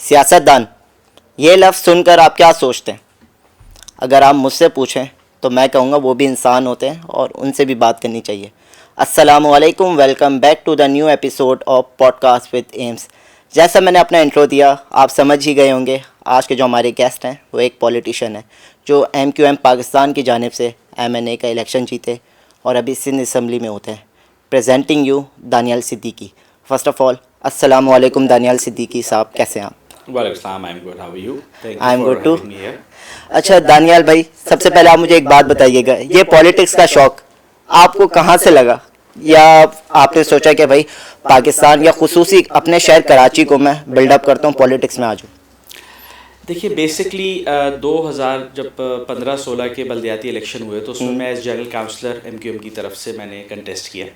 सियासतदान, ये लफ्ज़ सुनकर आप क्या सोचते हैं? अगर आप मुझसे पूछें तो मैं कहूँगा वो भी इंसान होते हैं और उनसे भी बात करनी चाहिए। अस्सलामु अलैकुम, welcome back to the new episode of podcast with AIIMS. जैसा मैंने अपना इंट्रो दिया, आप समझ ही गए होंगे आज के जो हमारे गेस्ट हैं वो एक पॉलिटिशियन है जो MQM पाकिस्तान की जानिब से MNA का इलेक्शन जीते और अभी सिंध असम्बली में होते हैं। Presenting you Daniyal Siddiqui. First of all अस्सलामु अलैकुम दानियाल सिद्दीकी साहब, कैसे हैं आप? वालेकुम, I am good, how are you? I am good too. अच्छा दानियाल भाई, सबसे पहले आप मुझे एक बात बताइएगा, ये पॉलिटिक्स का शौक़ आपको कहाँ से लगा? या आपने सोचा कि भाई पाकिस्तान या खुसूसी अपने शहर कराची को मैं बिल्डअप करता हूँ, पॉलिटिक्स में आ जाऊँ? देखिए बेसिकली 2000 जब 15-16 के बल्दियाती इलेक्शन हुए तो उसमें मैं एज जनरल काउंसलर MQM की तरफ से मैंने कंटेस्ट किया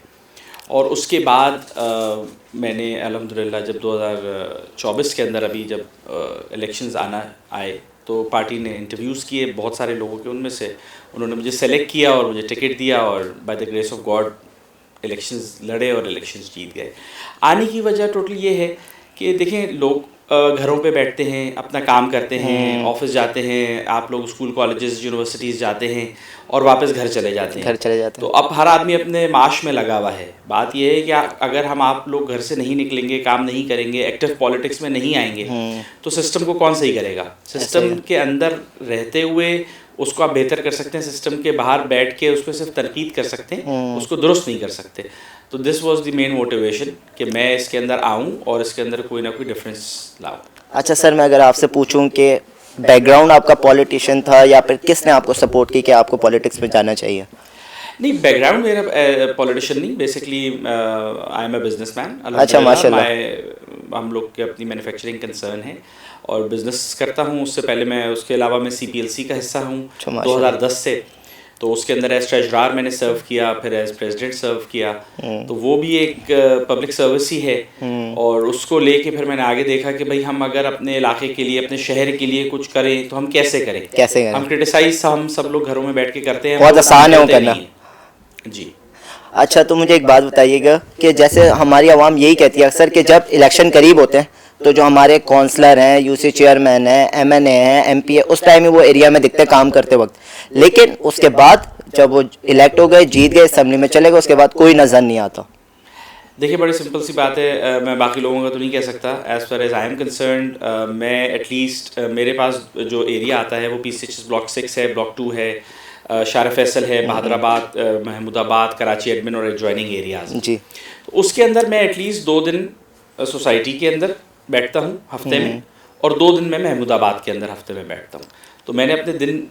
और उसके बाद मैंने अल्हम्दुलिल्लाह जब 2024 के अंदर अभी जब इलेक्शंस आए तो पार्टी ने इंटरव्यूज़ किए बहुत सारे लोगों के, उनमें से उन्होंने मुझे सेलेक्ट किया और मुझे टिकट दिया और by the grace of God elections लड़े और इलेक्शंस जीत गए। आने की वजह टोटली ये है कि देखें लोग घरों पे बैठते हैं, अपना काम करते हैं, ऑफिस जाते हैं, आप लोग स्कूल कॉलेजेस यूनिवर्सिटीज़ जाते हैं और वापस घर चले जाते हैं। तो अब हर आदमी अपने माश में लगा हुआ है। बात यह है कि अगर आप लोग घर से नहीं निकलेंगे, काम नहीं करेंगे, एक्टिव पॉलिटिक्स में नहीं आएंगे तो सिस्टम को कौन सही करेगा? सिस्टम के अंदर रहते हुए उसको आप बेहतर कर सकते हैं, सिस्टम के बाहर बैठ के उसको सिर्फ तरकीद कर सकते हैं, उसको दुरुस्त नहीं कर सकते। तो this was the main motivation कि मैं इसके अंदर आऊँ और इसके अंदर कोई ना कोई डिफरेंस लाऊँ। अच्छा सर, मैं अगर आपसे पूछूं कि बैकग्राउंड आपका पॉलिटिशियन था या फिर किसने आपको सपोर्ट की कि आपको पॉलिटिक्स में जाना चाहिए? नहीं, बैकग्राउंड मेरा पॉलिटिशियन नहीं, basically I am a businessman. अच्छा माशाल्लाह। हम लोग के अपनी मैन्युफैक्चरिंग कंसर्न है और बिज़नेस करता हूँ। उससे पहले मैं उसके अलावा मैं CPLC का हिस्सा हूँ 2010 से। तो उसके अंदर एज ट्रेजरार मैंने सर्व किया, फिर एज प्रेसिडेंट सर्व किया। तो वो भी एक पब्लिक सर्विस ही है और उसको लेके फिर मैंने आगे देखा कि भाई हम अगर अपने इलाके के लिए, अपने शहर के लिए कुछ करें तो हम कैसे करें? हम क्रिटिसाइज हम सब लोग घरों में बैठ के करते हैं, बहुत आसान है वो करना जी। अच्छा, तो मुझे एक बात बताइएगा कि जैसे हमारी आवाम यही कहती है अक्सर कि जब इलेक्शन करीब होते हैं तो जो हमारे काउंसलर हैं, UC चेयरमैन हैं, MNA हैं, MP है, उस टाइम में वो एरिया में दिखते काम करते वक्त, लेकिन उसके बाद जब वो इलेक्ट हो गए, जीत गए, असेंबली में चले गए, उसके बाद कोई नज़र नहीं आता। देखिए बड़ी सिंपल सी बात है, मैं बाकी लोगों का तो नहीं कह सकता। As far as I am concerned, मैं एटलीस्ट मेरे पास जो एरिया आता है वो P6 ब्लॉक 6 है, ब्लॉक 2 है, शार फैसल है, बहादराबाद, महमूदाबाद, कराची एडमिन और एडजॉइनिंग एरियाज जी। तो उसके अंदर मैं एटलीस्ट 2 दिन सोसाइटी के अंदर बैठता हूँ हफ्ते में और 2 दिन मैं महमूदाबाद के अंदर हफ्ते में बैठता हूँ। तो मैंने अपने दिन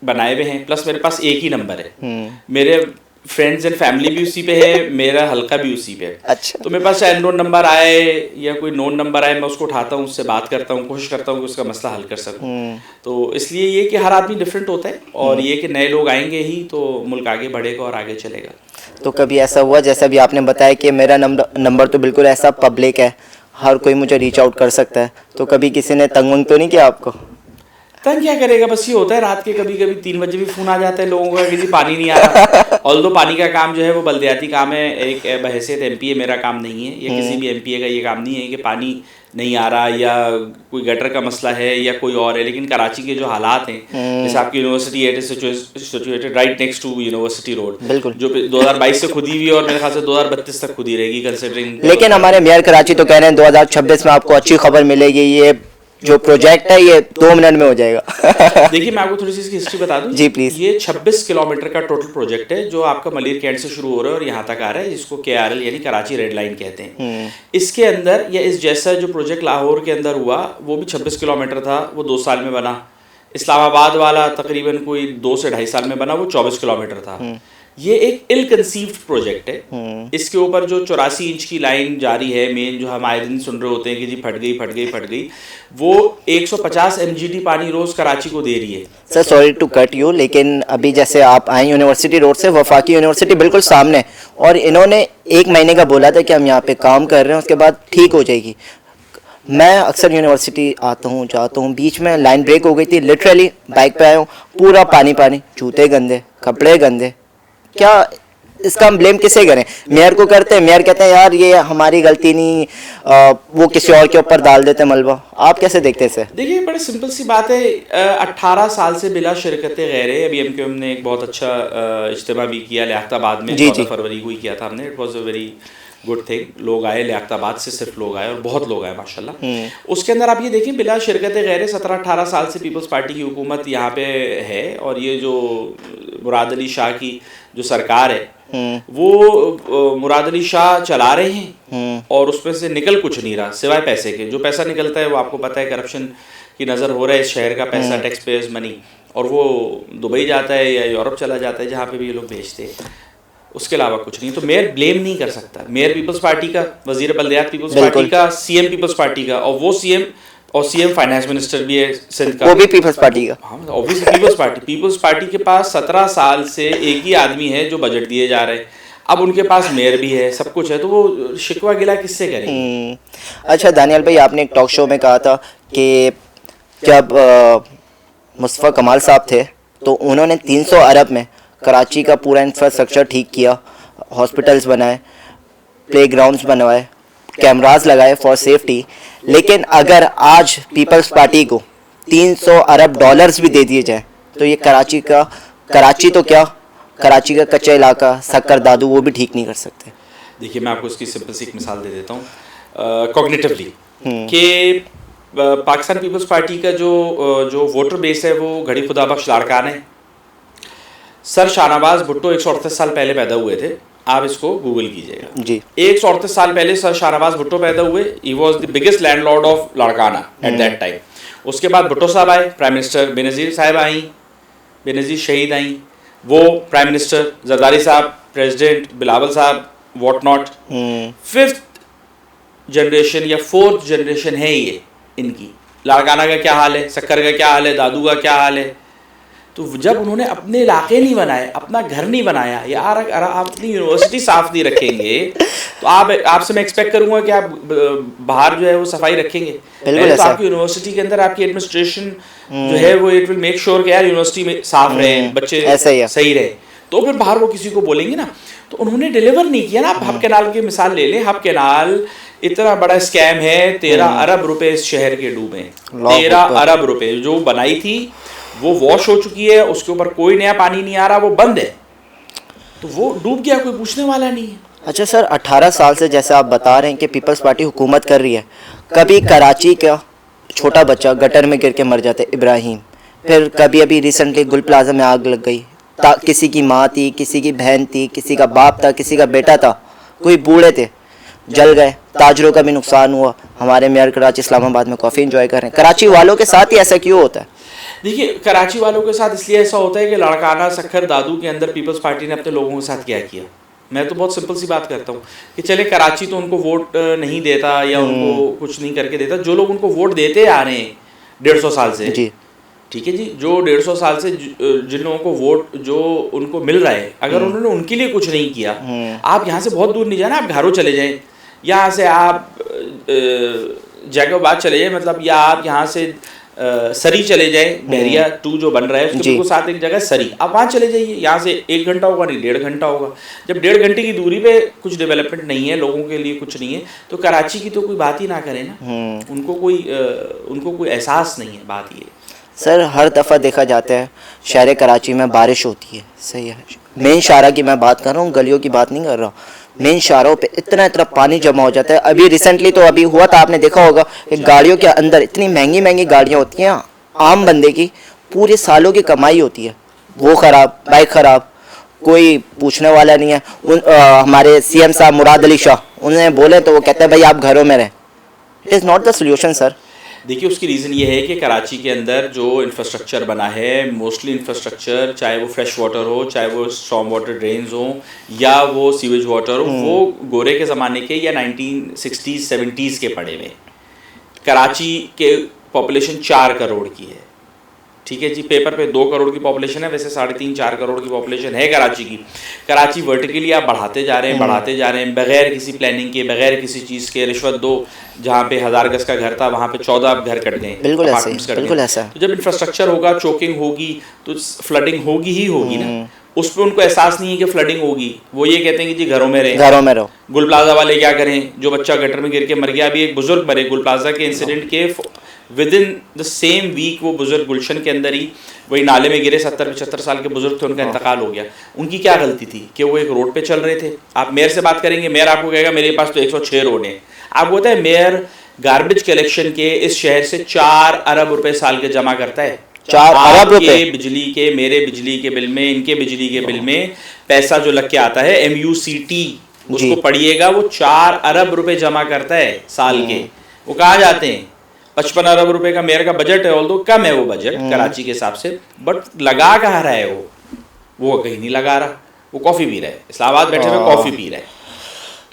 बनाए हुए हैं, प्लस मेरे पास एक ही नंबर है। मेरे फ्रेंड्स एंड फैमिली भी उसी पे है, मेरा हल्का भी उसी पे है। अच्छा। तो मेरे पास चाहे अननोन नंबर आए या कोई नोन नंबर आए, मैं उसको उठाता हूँ, उससे बात करता हूँ, कोशिश करता हूँ कि उसका मसला हल कर सकूँ। तो इसलिए ये कि हर आदमी डिफरेंट होता है और ये कि नए लोग आएंगे ही तो मुल्क आगे बढ़ेगा और आगे चलेगा। तो कभी ऐसा हुआ जैसा भी आपने बताया कि मेरा नंबर तो बिल्कुल ऐसा पब्लिक है, हर कोई मुझे रीच आउट कर सकता है, तो कभी किसी ने तंग वंग तो नहीं किया आपको? तंग क्या करेगा, बस ये होता है रात के कभी कभी 3 बजे भी फ़ोन आ जाता है लोगों का कि जी पानी नहीं आ रहा। ऑल्दो पानी का काम जो है वो बल्दियाती काम है, एक बहैसियत MPA मेरा काम नहीं है, या किसी भी MPA का ये काम नहीं है कि पानी नहीं आ रहा या कोई गटर का मसला है या कोई और है। लेकिन कराची के जो हालात हैं, जैसे आपकी यूनिवर्सिटी है situated right next to university road, जो 2022 से खुदी हुई और मेरे ख्याल से 2032 तक खुदी रहेगी कंसिडरिंग। लेकिन हमारे मेयर कराची तो कह रहे हैं 2026 में आपको अच्छी खबर मिलेगी, ये जो प्रोजेक्ट है ये 2 मिनट में हो जाएगा। देखिए मैं आपको थोड़ी सी इसकी हिस्ट्री बता दूं जी प्लीज। ये 26 किलोमीटर का टोटल प्रोजेक्ट है जो आपका मलिर कैंट से शुरू हो रहा है और यहाँ तक आ रहा है, जिसको KRL यानी कराची रेड लाइन कहते हैं। इसके अंदर या इस जैसा जो प्रोजेक्ट लाहौर के अंदर हुआ वो भी 26 किलोमीटर था, वो 2 साल में बना। इस्लामाबाद वाला तकरीबन कोई 2 से 2.5 साल में बना, वो 24 किलोमीटर था। ये एक इल कंसीव्ड प्रोजेक्ट है। इसके ऊपर जो 84 इंच की लाइन जारी है मेन, जो हम आए दिन सुन रहे होते हैं कि जी फट गई, वो 150 MGD पानी रोज कराची को दे रही है। Sir sorry to cut you, लेकिन अभी जैसे आप आए यूनिवर्सिटी रोड से, वफाकी यूनिवर्सिटी बिल्कुल सामने, और इन्होंने 1 महीने का बोला था कि हम यहाँ पे काम कर रहे हैं, उसके बाद ठीक हो जाएगी। मैं अक्सर यूनिवर्सिटी आता हूँ, जाता हूँ, बीच में लाइन ब्रेक हो गई थी, लिटरली बाइक पे आया हूँ, पूरा पानी, जूते गंदे, कपड़े गंदे। क्या इसका हम ब्लेम किसे करें? मेयर को करते हैं, मेयर कहते हैं यार ये हमारी गलती नहीं, वो किसी और के ऊपर डाल देते मलबा। आप कैसे देखते हैं इसे? देखिए बड़ी सिंपल सी बात है, 18 साल से बिला शिरकत गैर, अभी एमक्यूएम ने एक बहुत अच्छा इज्तिमा भी किया लियाकताबाद में, 14 फरवरी को ही किया था हमने। It was a very good thing. लोग आए लियाकताबाद से, सिर्फ लोग आए और बहुत लोग आए माशाल्लाह। उसके अंदर आप ये देखें बिला शिरकत गैर 17-18 साल से पीपल्स पार्टी की हुकूमत यहाँ पे है, और ये जो मुराद अली शाह की जो सरकार है वो मुराद अली शाह चला रहे हैं, और उसमें से निकल कुछ नहीं रहा सिवाय पैसे के। जो पैसा निकलता है वो आपको पता है करप्शन की नज़र हो रहा है, इस शहर का पैसा, टैक्स पेयर्स मनी, और वो दुबई जाता है या यूरोप चला जाता है जहाँ पे भी ये लोग भेजते हैं, उसके अलावा कुछ नहीं। तो मेयर ब्लेम नहीं कर सकता। मेयर पीपल्स पार्टी का, वजीर बल्दियात पीपल्स पार्टी का, सीएम पीपल्स पार्टी का, और वो सीएम फाइनेंस मिनिस्टर भी है सिंध का, वो भी पीपल्स पार्टी का। हाँ ऑब्वियसली पीपल्स पार्टी के पास 17 साल से एक ही आदमी है जो बजट दिए जा रहे हैं। अब उनके पास मेयर भी है, सब कुछ है, तो वो शिकवा गिला किससे करेंगे? अच्छा दानियाल भाई, आपने एक टॉक शो में कहा था कि जब मुस्तफ़ा कमाल साहब थे तो उन्होंने 300 अरब में कराची का पूरा इंफ्रास्ट्रक्चर ठीक किया, हॉस्पिटल्स बनाए, प्लेग्राउंड्स बनवाए, कैमरास लगाए फॉर सेफ्टी। लेकिन अगर आज पीपल्स पार्टी को 300 अरब डॉलर्स भी दे दिए जाए तो ये कराची तो क्या, कराची का कच्चा इलाका सक्कर दादू वो भी ठीक नहीं कर सकते। देखिए मैं आपको इसकी सिंपल सी एक मिसाल दे देता हूँ कॉग्निटिवली कि पाकिस्तान पीपल्स पार्टी का जो वोटर बेस है वो घड़ी खुदा बख्श लाड़कान है। सर शाहनवाज भुट्टो 138 साल पहले पैदा हुए थे, आप इसको गूगल कीजिएगा जी। 138 साल पहले सर शाहनवाज भुट्टो पैदा हुए। He was the biggest landlord of Larkana at that time. उसके बाद भुट्टो साहब आए, प्राइम मिनिस्टर बेनज़ीर साहब आई, बेनज़ीर शहीद आई, वो प्राइम मिनिस्टर, जरदारी साहब प्रेसिडेंट, बिलावल साहब वॉट नॉट। 5th जनरेशन या 4th जनरेशन है ये इनकी। लाड़काना का क्या हाल है, सक्कर का क्या हाल है, दादू का क्या हाल है। तो जब उन्होंने अपने इलाके नहीं बनाए, अपना घर नहीं बनाया, यार अगर आप अपनी यूनिवर्सिटी साफ नहीं रखेंगे तो आपसे मैं एक्सपेक्ट करूंगा कि आप बाहर जो है वो सफाई रखेंगे। तो आपकी यूनिवर्सिटी के अंदर आपकी एडमिनिस्ट्रेशन जो है वो इट विल मेक श्योर कि यार यूनिवर्सिटी में साफ रहे, बच्चे सही रहे, तो फिर बाहर वो किसी को बोलेंगे ना। तो उन्होंने डिलीवर नहीं किया ना। आप हब कैनाल की मिसाल ले लें, हब कैनाल इतना बड़ा स्कैम है, 13 अरब रुपए इस शहर के डूबे, 13 अरब रुपए जो बनाई थी वो वॉश हो चुकी है, उसके ऊपर कोई नया पानी नहीं आ रहा, वो बंद है, तो वो डूब गया, कोई पूछने वाला नहीं है। अच्छा सर, 18 साल से जैसे आप बता रहे हैं कि पीपल्स पार्टी हुकूमत कर रही है, कभी कराची का छोटा बच्चा गटर में गिर के मर जाता है, इब्राहिम, फिर कभी अभी रिसेंटली गुल प्लाजा में आग लग गई, किसी की माँ थी, किसी की बहन थी, किसी का बाप था, किसी का बेटा था, कोई बूढ़े थे जल गए, ताजरों का भी नुकसान हुआ। हमारे मेयर कराची इस्लामाबाद में काफ़ी इंजॉय कर रहे हैं। कराची वालों के साथ ही ऐसा क्यों होता है? देखिए कराची वालों के साथ इसलिए ऐसा होता है कि लाड़काना सक्खर दादू के अंदर पीपल्स पार्टी ने अपने लोगों के साथ क्या किया। मैं तो बहुत सिंपल सी बात करता हूँ कि चले कराची तो उनको वोट नहीं देता या उनको कुछ नहीं करके देता, जो लोग उनको वोट देते आ रहे हैं 150 साल से जी, ठीक है जी, जो 150 साल से जिन लोगों को वोट जो उनको मिल रहा है, अगर उन्होंने उनके लिए कुछ नहीं किया, आप यहाँ से बहुत दूर नहीं जाना, आप घरों चले जाएं, यहाँ से आप जैकोबाद चले जाएं, मतलब या आप यहाँ से सरी चले जाए, बहरिया 2 जो बन रहा है उसके बिल्कुल साथ एक जगह सरी, आप वहाँ चले जाइए। यहाँ से 1 घंटा होगा नहीं 1.5 घंटा होगा। जब 1.5 घंटे की दूरी पे कुछ डेवलपमेंट नहीं है, लोगों के लिए कुछ नहीं है, तो कराची की तो कोई बात ही ना करें ना। उनको कोई एहसास नहीं है। बात ये सर, हर दफ़ा देखा जाता है शहर कराची में बारिश होती है, सही है, मेन शाहरा की मैं बात कर रहा हूँ, गलियों की बात नहीं कर रहा हूँ। मेन शाहरों पे इतना पानी जमा हो जाता है। अभी रिसेंटली तो अभी हुआ था, आपने देखा होगा कि गाड़ियों के अंदर इतनी महंगी महंगी गाड़ियाँ होती हैं, आम बंदे की पूरे सालों की कमाई होती है, वो ख़राब, बाइक ख़राब, कोई पूछने वाला नहीं है। हमारे सीएम साहब मुराद अली शाह, उन्हें बोले तो वो कहते हैं भाई आप घरों में रहें। It is not the solution sir. देखिए उसकी रीज़न ये है कि कराची के अंदर जो इंफ्रास्ट्रक्चर बना है, मोस्टली इंफ्रास्ट्रक्चर, चाहे वो फ्रेश वाटर हो, चाहे वो स्टॉर्म वाटर ड्रेन्स हो या वो सीवेज वाटर हो, वो गोरे के ज़माने के या 1960s 70s के पड़े हुए। कराची के पॉपुलेशन 4 करोड़ की है, ठीक है जी, पेपर पे 2 करोड़ की पॉपुलेशन है, वैसे 3.5-4 करोड़ की पॉपुलेशन है कराची की। कराची वर्टिकली आप बढ़ाते जा रहे हैं बगैर किसी प्लानिंग के, बगैर किसी चीज़ के। रिश्वत दो, जहाँ पे 1000 गज का घर था वहाँ पे 14 घर कट गए, बिल्कुल ऐसा। तो जब इंफ्रास्ट्रक्चर होगा, चोकिंग होगी, तो फ्लडिंग होगी ही होगी ना। उस पर उनको एहसास नहीं है कि फ्लडिंग होगी, वो ये कहते हैं कि जी घरों में रहें, घरों में रहो। गुल प्लाजा वाले क्या करें, जो बच्चा गटर में गिर के मर गया, अभी एक बुजुर्ग मरे गुल प्लाजा के इंसिडेंट के within the same week, वो बुजुर्ग गुलशन के अंदर ही वही नाले में गिरे, 70-75 साल के बुजुर्ग थे, उनका इंतकाल हो गया। उनकी क्या गलती थी कि वो एक रोड पे चल रहे थे। आप मेयर से बात करेंगे, मेयर आपको कहेगा मेरे पास तो 106 रोड हैं। आपको पता है मेयर गार्बेज कलेक्शन के इस शहर से 4 अरब रुपए साल के जमा करता है। 4 अरब रुपए बिजली के, मेरे बिजली के बिल में, इनके बिजली के बिल में पैसा जो लग के आता है, MUCT, उसको पढ़िएगा, वो 4 अरब रुपए जमा करता है साल के। वो कहाँ जाते हैं? 55 अरब रुपए का मेयर का बजट है, ऑल्दो कम है वो बजट कराची के हिसाब से, बट लगा कहाँ रहा है वो कहीं नहीं लगा रहा, वो कॉफ़ी पी रहा है, इस्लामाबाद बैठे हुए कॉफ़ी पी रहा है।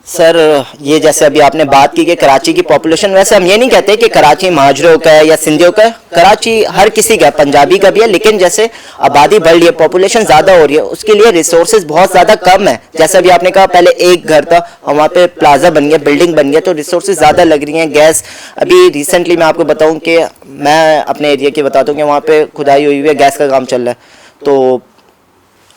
सर ये जैसे अभी आपने बात की कि कराची की पॉपुलेशन, वैसे हम ये नहीं कहते कि कराची महाजरों का है या सिंधियों का है, कराची हर किसी का है, पंजाबी का भी है, लेकिन जैसे आबादी बढ़ रही है, पॉपुलेशन ज़्यादा हो रही है, उसके लिए रिसोर्सेज बहुत ज़्यादा कम है। जैसे अभी आपने कहा पहले एक घर था और वहाँ पे प्लाजा बन गया, बिल्डिंग बन गया, तो रिसोर्सेज ज़्यादा लग रही हैं। गैस अभी रिसेंटली मैं आपको बताऊँ कि मैं अपने एरिया की बताता हूँ कि वहाँ पर खुदाई हुई है, गैस का काम चल रहा है, तो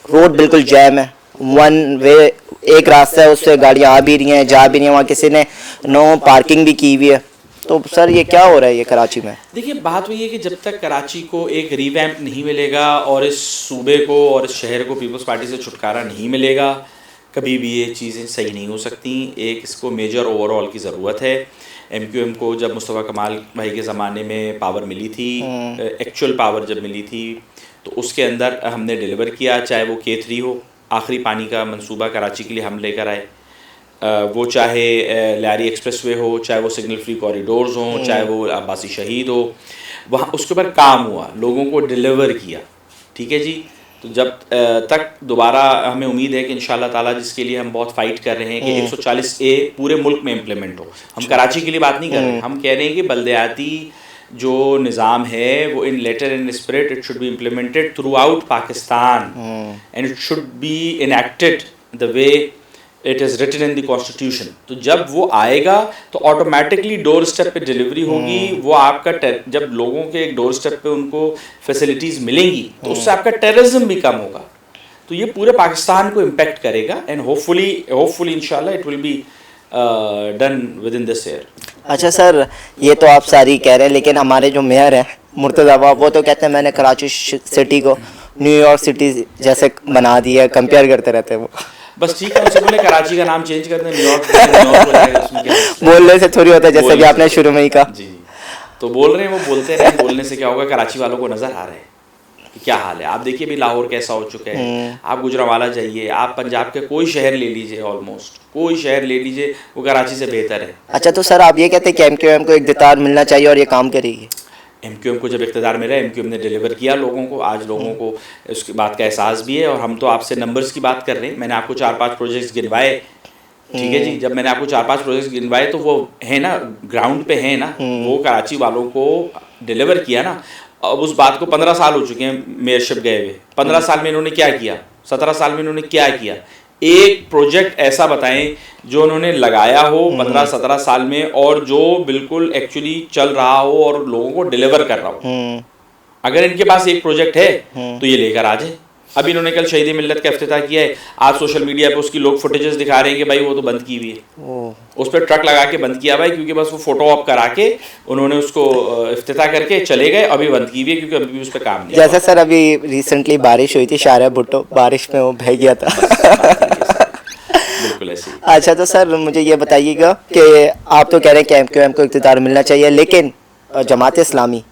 रोड बिल्कुल जैम है, वन वे एक रास्ता है, उससे गाड़ियाँ आ भी रही हैं जा भी रही हैं, वहाँ किसी ने नो पार्किंग भी की हुई है। तो सर ये क्या हो रहा है ये कराची में? देखिए बात वही है कि जब तक कराची को एक रिवैम्प नहीं मिलेगा और इस सूबे को और इस शहर को पीपल्स पार्टी से छुटकारा नहीं मिलेगा, कभी भी ये चीज़ें सही नहीं हो सकती। एक इसको मेजर ओवरऑल की ज़रूरत है। MQM को जब मुस्तफ़ा कमाल भाई के ज़माने में पावर मिली थी, एक्चुअल पावर जब मिली थी, तो उसके अंदर हमने डिलीवर किया, चाहे वो K3 हो, आखिरी पानी का मंसूबा कराची के लिए हम लेकर आए, वो चाहे लारी एक्सप्रेसवे हो, चाहे वो सिग्नल फ्री कॉरिडोर्स हों, चाहे वो अब्बासी शहीद हो, वहाँ उसके ऊपर काम हुआ, लोगों को डिलीवर किया, ठीक है जी। तो जब तक दोबारा हमें उम्मीद है कि इंशाल्लाह ताला, जिसके लिए हम बहुत फाइट कर रहे हैं कि 140A पूरे मुल्क में इम्प्लीमेंट हो। हम कराची के लिए बात नहीं कर रहे, हम कह रहे हैं कि बल्दियाती जो निज़ाम है वो in letter and spirit it should be implemented throughout Pakistan and it should be enacted the way it is written in the constitution. तो जब वो आएगा तो ऑटोमेटिकली डोर स्टेप पे डिलीवरी होगी। वो आपका जब लोगों के एक डोर स्टेप पे उनको फैसिलिटीज़ मिलेंगी तो उससे आपका टेररिज्म भी कम होगा। तो ये पूरे पाकिस्तान को इम्पेक्ट करेगा एंड होपफुली इंशाल्लाह it will be done with in this year. अच्छा सर, ये तो आप सारी कह रहे हैं, लेकिन हमारे जो मेयर हैं मुर्तज़ा, वो तो कहते हैं मैंने कराची सिटी को न्यूयॉर्क सिटी जैसे बना दिया है, कंपेयर करते रहते हैं वो। बस ठीक है, उनसे बोले कराची का नाम चेंज कर दें, न्यूयॉर्क हो जाएगा, उसमें क्या है? बोलने से थोड़ी होता है, जैसे कि आपने शुरू में ही कहा। जी, तो बोल रहे हैं, वो बोलते रहे, बोलने से क्या होगा, कराची वालों को नज़र आ रहा है कि क्या हाल है। आप देखिए भी लाहौर कैसा हो चुका है, आप गुजरांवाला जाइए, आप पंजाब के कोई शहर ले लीजिए, ऑलमोस्ट कोई शहर ले लीजिए, वो कराची से बेहतर है। अच्छा, तो सर आप ये कहते हैं कि MQM को इक़्तिदार मिलना चाहिए और ये काम करेगी? MQM को जब इक़्तिदार मिला, MQM ने डिलीवर किया लोगों को, आज लोगों को उसकी बात का एहसास भी है। और हम तो आपसे नंबर्स की बात कर रहे हैं, मैंने आपको 4-5 प्रोजेक्ट्स गिनवाए, ठीक है जी। जब मैंने आपको 4-5 प्रोजेक्ट्स गिनवाए तो वो है ना, ग्राउंड पे है ना, वो कराची वालों को डिलीवर किया ना। अब उस बात को 15 साल हो चुके हैं मेयरशिप गए हुए, 15 साल में इन्होंने क्या किया, 17 साल में इन्होंने क्या किया? एक प्रोजेक्ट ऐसा बताएं जो उन्होंने लगाया हो 15-17 साल में और जो बिल्कुल एक्चुअली चल रहा हो और लोगों को डिलीवर कर रहा हो। अगर इनके पास एक प्रोजेक्ट है तो ये लेकर आ जाए। अभी इन्होंने कल शहीद मिल्लत का इफ्तिताह किया है, आज सोशल मीडिया पे उसकी लोग फुटेजेस दिखा रहे हैं कि भाई वो तो बंद की हुई है, उस पर ट्रक लगा के बंद किया भाई, क्योंकि बस वो फोटो ऑप करा के उन्होंने उसको इफ्तिताह करके चले गए, अभी बंद की हुई है क्योंकि अभी उस पर काम नहीं। जैसा सर अभी रिसेंटली बारिश हुई थी शाहरा भुट्टो, बारिश में वो बह गया था। बिल्कुल ऐसे। अच्छा, तो सर मुझे ये बताइएगा कि आप तो कह रहे हैं कि MQM को इक़्तिदार मिलना चाहिए, लेकिन जमात इस्लामी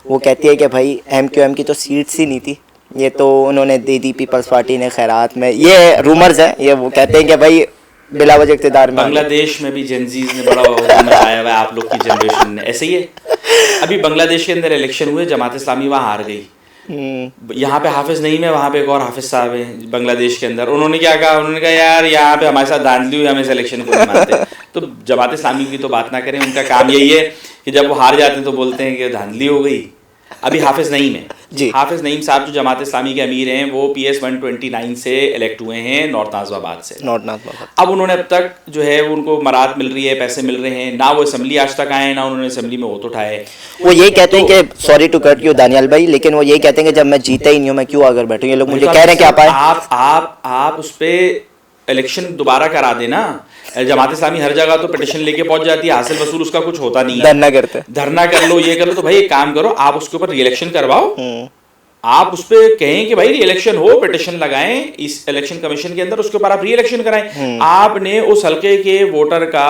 वो कहती है कि भाई MQM की तो सीट्स ही नहीं थी, ये तो उन्होंने दे दी पीपल्स पार्टी ने खैरात में। ये रूमर्स है, ये वो कहते हैं कि भाई बिला वजह इक़्तिदार में। बांग्लादेश में भी जेनजीज ने बड़ा मचाया हुआ है, आप लोग की जनरेशन ने, ऐसे ही है। अभी बांग्लादेश के अंदर इलेक्शन हुए, जमात इस्लामी वहाँ हार गई। यहाँ पे हाफिज नहीं है, वहाँ पे एक और हाफिज साहब हैं बांग्लादेश के अंदर। उन्होंने क्या कहा, उन्होंने कहा यार यहाँ पे हमारे साथ धांधली हुई, हम इस इलेक्शन को नहीं मानते। तो जमात इस्लामी की तो बात ना करें, उनका काम यही है कि जब वो हार जाते हैं तो बोलते हैं कि धांधली हो गई, अभी हाफिज नईम है जी। हाफिज नईम साहब जो जमात इस्लामी के अमीर हैं, वो PS 129 से इलेक्ट हुए हैं नॉर्थ नाज़िमाबाद से। अब उन्होंने अब तक जो है उनको मराद मिल रही है, पैसे मिल रहे हैं, ना वो असम्बली आज तक आए, ना उन्होंने असम्बली में वोट उठाए। वो यही कहते हैं कि sorry to cut you Daniyal भाई, लेकिन वो यही कहते हैं कि जब मैं जीता ही नहीं हूँ मैं क्यों आकर बैठूं। ये लोग मुझे कह रहे हैं कि आप आए, आप उस पर इलेक्शन दोबारा करा देना। जमात इस्लामी हर जगह तो पिटिशन लेके पहुंच जाती है, हासिल वसूल उसका कुछ होता नहीं है। धरना कर लो, ये कर लो, तो भाई एक काम करो, आप उसके ऊपर री इलेक्शन करवाओ। आप उस पर कहें कि भाई री इलेक्शन हो, पिटिशन लगाएं इस इलेक्शन कमीशन के अंदर, उसके ऊपर आप री इलेक्शन कराएं। आपने उस हल्के के वोटर का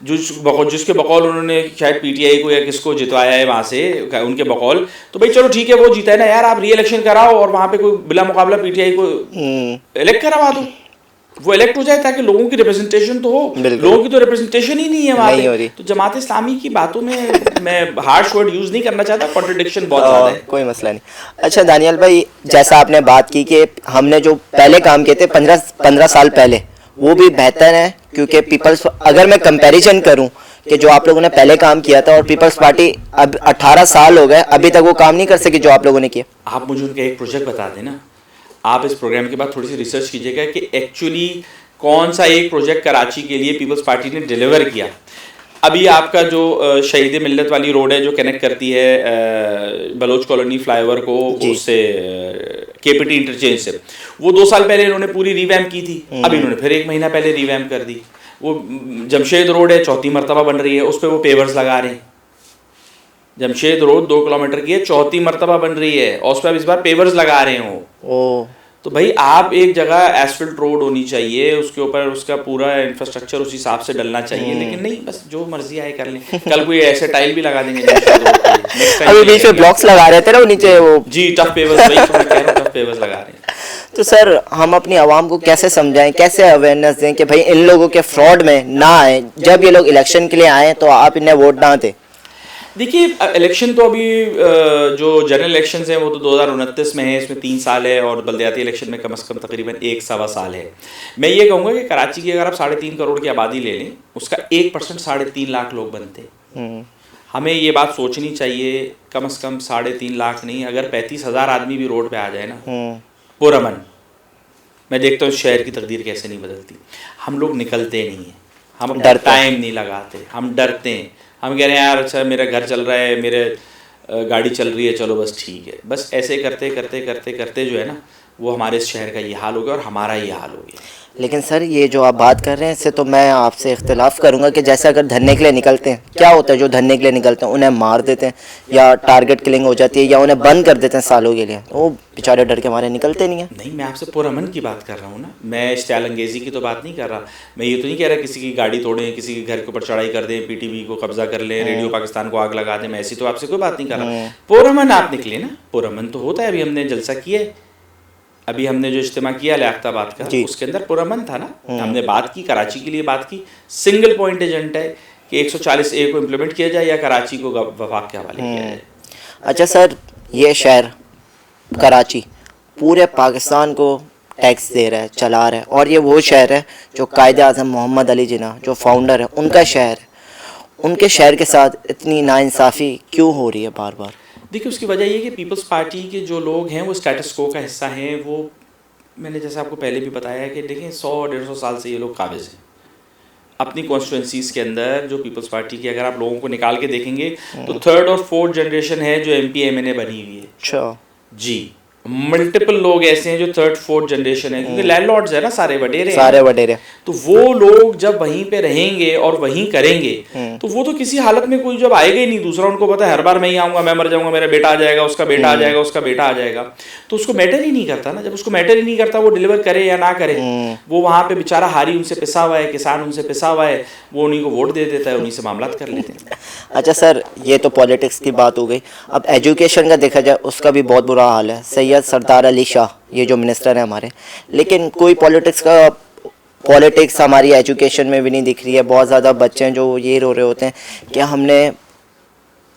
जिसके बकौल उन्होंने शायद PTI को या किसको जितवाया है वहां से उनके बकौल, तो भाई चलो ठीक है वो जीता है ना यार, आप री इलेक्शन कराओ और वहां पे कोई बिला मुकाबला PTI को इलेक्ट करवा दो, वो इलेक्ट हो जाए, ताकि लोगों की रिप्रेजेंटेशन तो हो। लोगों की तो रिप्रेजेंटेशन ही नहीं है वहां पे। तो जमात इस्लामी की बातों में मैं हार्श वर्ड यूज नहीं करना चाहता, कॉन्ट्रडिक्शन बहुत ज्यादा है। कोई मसला नहीं। अच्छा दानियाल भाई, जैसा आपने बात की कि हमने जो पहले काम किए थे 15 साल पहले, वो भी बेहतर है, क्योंकि पीपल्स, अगर मैं कंपैरिजन करूं कि जो आप लोगों ने पहले काम किया था और पीपल्स पार्टी अब 18 साल हो गए अभी तक वो काम नहीं कर सकी जो आप लोगों ने किया। आप मुझे उनका एक प्रोजेक्ट बता देना, आप इस प्रोग्राम के बाद थोड़ी सी रिसर्च कीजिएगा कि एक्चुअली कौन सा एक प्रोजेक्ट कराची के लिए पीपल्स पार्टी ने डिलीवर किया। अभी आपका जो शहीद मिल्लत वाली रोड है जो कनेक्ट करती है बलोच कॉलोनी फ्लाईओवर को उससे KPT इंटरचेंज से, वो 2 साल पहले इन्होंने पूरी रिवैम्प की थी। अभी इन्होंने फिर 1 महीना पहले रिवैम्प कर दी। वो जमशेद रोड है, 4थी मरतबा बन रही है, उस पर वो पेवर्स लगा रहे हैं। जमशेद रोड 2 किलोमीटर की है, 4थी मरतबा बन रही है और उस पर इस बार पेवर्स लगा रहे हो। तो भाई आप एक जगह एसफल्ट रोड होनी चाहिए, उसके ऊपर उसका पूरा इंफ्रास्ट्रक्चर उस हिसाब से डलना चाहिए, लेकिन नहीं, बस जो मर्जी आए कर लें। कल कोई ऐसे टाइल भी लगा देंगे अभी बीच में ब्लॉक्स लगा रहे थे ना वो नीचे, वो जी टफ पेवर्स, वही तो मैं कह रहा हूं, टफ पेवर्स लगा रहे हैं। तो सर हम अपनी आवाम को कैसे समझाएं, कैसे अवेयरनेस दें कि भाई इन लोगों के फ्रॉड में ना आए, जब ये लोग इलेक्शन के लिए आए तो आप इन्हें वोट ना दें। देखिए इलेक्शन तो अभी जो जनरल इलेक्शन हैं वो तो 2029 में है, इसमें 3 साल है, और बल्दियाती इलेक्शन में कम से कम तकरीबन 1-1.25 साल है। मैं ये कहूँगा कि कराची की अगर आप 3.5 करोड़ की आबादी ले लें, उसका 1% 3.5 लाख लोग बनते हैं। हमें ये बात सोचनी चाहिए, कम से कम 3.5 लाख नहीं, अगर 35,000 आदमी भी रोड पे आ जाए ना पुरअमन, मैं देखता हूँ शहर की तकदीर कैसे नहीं बदलती। हम लोग निकलते नहीं हैं, हम अपना टाइम नहीं लगाते, हम डरते हैं। हम कह रहे हैं यार अच्छा मेरा घर चल रहा है, मेरे गाड़ी चल रही है, चलो बस ठीक है। बस ऐसे करते करते करते करते जो है ना, वो हमारे इस शहर का ये हाल हो गया और हमारा ये हाल हो गया। लेकिन सर ये जो आप बात कर रहे हैं इससे तो मैं आपसे इख्तिलाफ़ करूंगा कि जैसे अगर धरने के लिए निकलते हैं, क्या होता है जो धरने के लिए निकलते हैं उन्हें मार देते हैं या टारगेट किलिंग हो जाती है या उन्हें बंद कर देते हैं सालों के लिए, वो बेचारे डर के मारे निकलते नहीं हैं। नहीं, मैं आपसे पुरअमन की बात कर रहा हूँ ना, मैं इश्तियाल अंगेज़ी की तो बात नहीं कर रहा। मैं ये तो नहीं कह रहा किसी की गाड़ी तोड़ें, किसी के घर के ऊपर चढ़ाई कर दें, PTV को कब्जा कर लें, रेडियो पाकिस्तान को आग लगा दें, मैं ऐसी तो आपसे कोई बात नहीं कर रहा। पुरअमन आप निकले ना, पुरअमन तो होता है। अभी हमने जलसा किया है, अभी हमने जो इज्तिमा किया लियाकताबाद का, उसके अंदर पुरअमन था ना। हमने बात की, कराची के लिए बात की, सिंगल पॉइंट एजेंडा है कि 140A को इम्प्लीमेंट किया जाए या कराची को वफाक के हवाले किया जाए। अच्छा सर, ये शहर कराची पूरे पाकिस्तान को टैक्स दे रहा है, चला रहा है, और ये वो शहर है जो कायदे आज़म मोहम्मद अली जिन्ना जो फाउंडर है उनका शहर है। उनके शहर के साथ इतनी नाइंसाफ़ी क्यों हो रही है बार बार? देखिए उसकी वजह ये कि पीपल्स पार्टी के जो लोग हैं वो स्टेटस को का हिस्सा हैं। वो मैंने जैसे आपको पहले भी बताया है कि देखिए 100-150 साल से ये लोग काबिज हैं अपनी कॉन्स्टिट्यूंसीज़ के अंदर। जो पीपल्स पार्टी की अगर आप लोगों को निकाल के देखेंगे तो 3rd और 4th जनरेशन है जो MP MNA बनी हुई है। अच्छा जी, मल्टीपल लोग ऐसे हैं जो 3rd 4th जनरेशन है, क्योंकि लैंडलॉर्ड्स है ना, सारे वडेरे। तो वो लोग जब वहीं पे रहेंगे और वहीं करेंगे तो वो तो किसी हालत में कोई जब आएगा ही नहीं दूसरा, उनको पता है हर बार मैं ही आऊँगा, मैं मर जाऊँगा, मेरा बेटा आ जाएगा, उसका बेटा आ जाएगा, उसका बेटा आ जाएगा, तो उसको मैटर ही नहीं करता ना। जब उसको मैटर ही नहीं करता वो डिलीवर करे या ना करे, वो वहाँ पे बेचारा हारी उनसे पिसा हुआ है, किसान उनसे पिसा हुआ है, वो उन्हीं को वोट दे देता है, उन्हीं से मामला कर लेते हैं। अच्छा सर, ये तो पॉलिटिक्स की बात हो गई। अब एजुकेशन का देखा जाए उसका भी बहुत बुरा हाल है। सैयद सरदार अली शाह ये जो मिनिस्टर हैं हमारे, लेकिन कोई पॉलिटिक्स हमारी एजुकेशन में भी नहीं दिख रही है। बहुत ज़्यादा बच्चे हैं जो ये रो रहे होते हैं कि हमने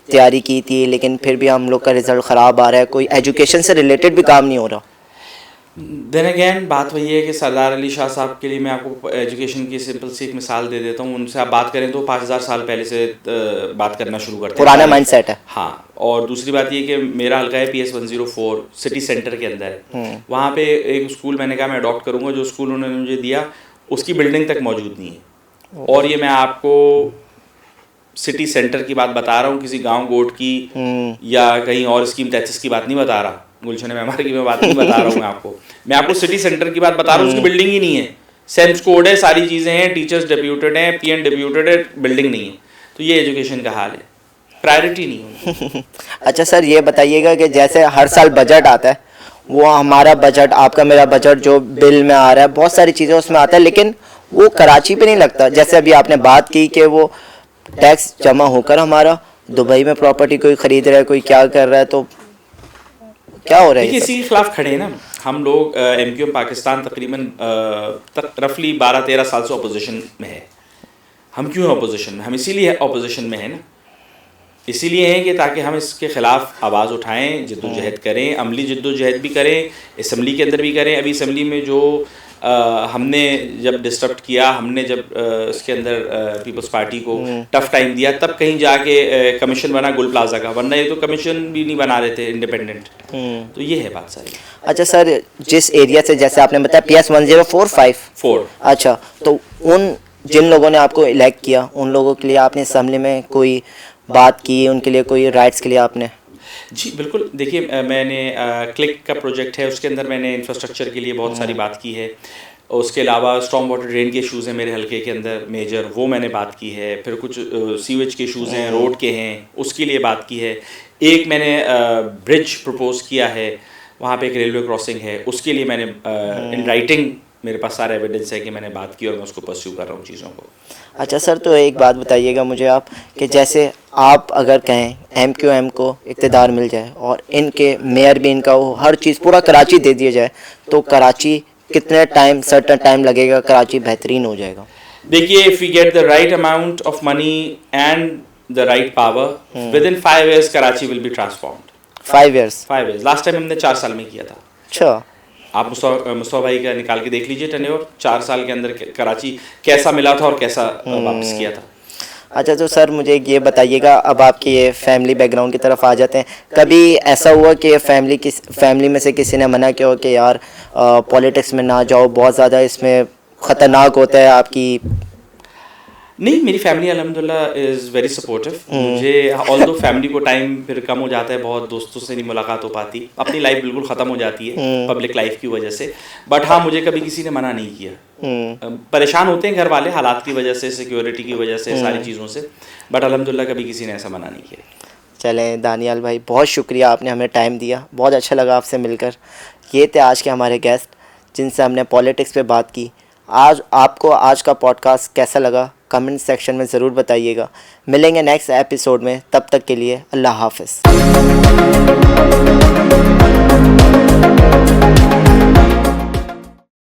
तैयारी की थी लेकिन फिर भी हम लोग का रिज़ल्ट ख़राब आ रहा है, कोई एजुकेशन से रिलेटेड भी काम नहीं हो रहा। देन अगेन बात वही है कि सरदार अली शाह साहब के लिए मैं आपको एजुकेशन की सिंपल सी एक मिसाल दे देता हूँ। उनसे आप बात करें तो 5000 साल पहले से बात करना शुरू करते हैं, पुराना माइंडसेट है। हाँ, और दूसरी बात ये कि मेरा हल्का है PS 104 सिटी सेंटर के अंदर है। वहाँ पे एक स्कूल मैंने कहा मैं अडॉप्ट करूँगा, जो स्कूल उन्होंने मुझे दिया उसकी बिल्डिंग तक मौजूद नहीं है। और ये मैं आपको सिटी सेंटर की बात बता रहा हूँ, किसी गांव गोट की या कहीं और स्कीम 33 की बात नहीं बता रहा, गुलशन मेहमान की मैं बात नहीं बता रहा हूँ मैं आपको सिटी सेंटर की बात बता रहा हूँ। उसकी बिल्डिंग ही नहीं है, सेंस कोड है, सारी चीज़ें हैं, टीचर्स डेप्यूटेड हैं, PN डेप्यूटेड है, बिल्डिंग नहीं है। तो ये एजुकेशन का हाल है, प्रायोरिटी नहीं है। अच्छा सर, ये बताइएगा कि जैसे हर साल बजट आता है, वो हमारा बजट, आपका मेरा बजट जो बिल में आ रहा है, बहुत सारी चीज़ें उसमें आता है, लेकिन वो कराची पे नहीं लगता। जैसे अभी आपने बात की कि वो टैक्स जमा होकर हमारा दुबई में प्रॉपर्टी कोई खरीद रहा है, कोई क्या कर रहा है, तो क्या हो रहा है? देखिए इसी के खिलाफ खड़े हैं ना हम लोग। MQM पाकिस्तान तकरीबन रफली 12-13 साल से अपोजिशन में है। हम क्यों हैं अपोजिशन में? हम इसीलिए अपोजिशन में है ना, इसीलिए हैं कि ताकि हम इसके ख़िलाफ़ आवाज़ उठाएं, जद्दोजहद करें, अमली जद्दोजहद भी करें, असम्बली के अंदर भी करें। अभी असम्बली में जो हमने जब डिस्टर्ब किया, हमने जब इसके अंदर पीपल्स पार्टी को टफ टाइम दिया, तब कहीं जाके कमीशन बना गुल प्लाजा का, वरना ये तो कमीशन भी नहीं बना रहे थे इंडिपेंडेंट। तो ये है बात सारी। अच्छा सर, जिस एरिया से जैसे आपने बताया PS 1045, अच्छा, तो उन जिन लोगों ने आपको इलेक्ट किया, उन लोगों के लिए आपने असम्बली में कोई बात की, उनके लिए कोई राइट्स के लिए आपने? जी बिल्कुल। देखिए मैंने क्लिक का प्रोजेक्ट है, उसके अंदर मैंने इंफ्रास्ट्रक्चर के लिए बहुत सारी बात की है। उसके अलावा स्टॉर्म वाटर ड्रेन के इशूज़ हैं मेरे हल्के के अंदर मेजर, वो मैंने बात की है। फिर कुछ सीवेज के इशूज़ हैं, रोड के हैं, उसके लिए बात की है। एक मैंने ब्रिज प्रपोज किया है, वहाँ पे एक रेलवे क्रॉसिंग है, उसके लिए मैंने इन राइटिंग मेरे पास सारा एविडेंस है कि मैंने बात की और मैं उसको परस्यू कर रहा हूँ चीज़ों को। अच्छा सर, तो एक बात बताइएगा मुझे आप कि जैसे आप अगर कहें MQM को इक़्तिदार मिल जाए और इनके मेयर भी इनका वो हर चीज़ पूरा कराची दे दिया जाए, तो कराची कितने टाइम, सर्टेन टाइम लगेगा, कराची बेहतरीन हो जाएगा? देखिए if we get the right amount of money and the right power, within 5 years Karachi will be transformed. 5 years? 5 years। Last time हमने 4 साल में किया था। अच्छा, आप मुस्तफा भाई का निकाल के देख लीजिए टेन्योर, 4 साल के अंदर कराची कैसा मिला था और कैसा वापस किया था। अच्छा, तो सर मुझे ये बताइएगा, अब आपके ये फैमिली बैकग्राउंड की तरफ आ जाते हैं। कभी ऐसा हुआ कि फैमिली में से किसी ने मना किया हो कि यार पॉलिटिक्स में ना जाओ, बहुत ज़्यादा इसमें ख़तरनाक होता है आपकी? नहीं, मेरी फैमिली अल्हम्दुलिल्लाह इज़ वेरी सपोर्टिव। मुझे ऑल्दो फैमिली को टाइम फिर कम हो जाता है, बहुत दोस्तों से नहीं मुलाकात हो पाती, अपनी लाइफ बिल्कुल ख़त्म हो जाती है पब्लिक लाइफ की वजह से। बट हाँ, मुझे कभी किसी ने मना नहीं किया। परेशान होते हैं घर वाले हालात की वजह से, सिक्योरिटी की वजह से, सारी चीज़ों से, बट अल्हम्दुलिल्लाह कभी किसी ने ऐसा मना नहीं किया। चलें दानियाल भाई, बहुत शुक्रिया, आपने हमें टाइम दिया, बहुत अच्छा लगा आपसे मिलकर। ये थे आज के हमारे गेस्ट जिनसे हमने पॉलिटिक्स पे बात की। आज आपको आज का पॉडकास्ट कैसा लगा कमेंट सेक्शन में ज़रूर बताइएगा। मिलेंगे नेक्स्ट एपिसोड में, तब तक के लिए अल्लाह हाफ़िज़।